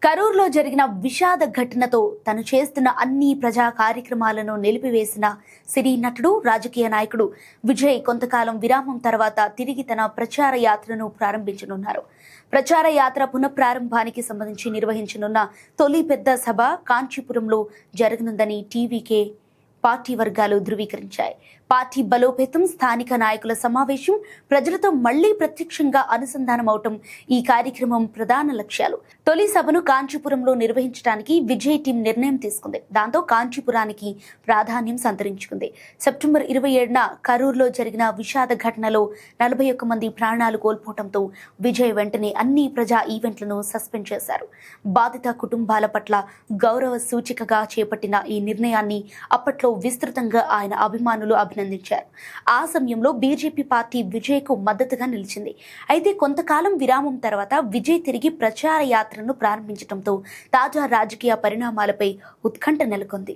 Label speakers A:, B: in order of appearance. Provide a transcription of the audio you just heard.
A: కరూర్లో జరిగిన విషాద ఘటనతో తను చేస్తున్న అన్ని ప్రజా కార్యక్రమాలను నిలిపివేసిన సినీ నటుడు రాజకీయ నాయకుడు విజయ్ కొంతకాలం విరామం తర్వాత తిరిగి తన ప్రచార యాత్రను ప్రారంభించనున్నారు. ప్రచార యాత్ర పునఃప్రారంభానికి సంబంధించి నిర్వహించనున్న తొలి పెద్ద సభ కాంచీపురంలో జరగనుందని టీవీకే పార్టీ వర్గాలు ధృవీకరించాయి. పార్టీ బలోపేతం, స్థానిక నాయకుల సమావేశం, ప్రజలతో మళ్లీ ప్రత్యక్షంగా అనుసంధానం అవటం ఈ కార్యక్రమం ప్రధాన లక్ష్యాలు. తొలి సభను కాంచీపురంలో నిర్వహించడానికి విజయ్ టీం నిర్ణయం తీసుకుంది. దాంతో కాంచీపురానికి ప్రాధాన్యం సంతరించుకుంది. సెప్టెంబర్ 27న కరూర్లో జరిగిన విషాద ఘటనలో 41 మంది ప్రాణాలు కోల్పోవడంతో విజయ్ వెంటనే అన్ని ప్రజా ఈవెంట్లను సస్పెండ్ చేశారు. బాధిత కుటుంబాల పట్ల గౌరవ సూచికగా చేపట్టిన ఈ నిర్ణయాన్ని అప్పట్లో విస్తృతంగా ఆయన అభిమానులు అభినందించారు. ఆ సమయంలో బీజేపీ పార్టీ విజయ్కు మద్దతుగా నిలిచింది. అయితే కొంతకాలం విరామం తర్వాత విజయ్ తిరిగి ప్రచార యాత్రను ప్రారంభించడంతో తాజా రాజకీయ పరిణామాలపై ఉత్కంఠ నెలకొంది.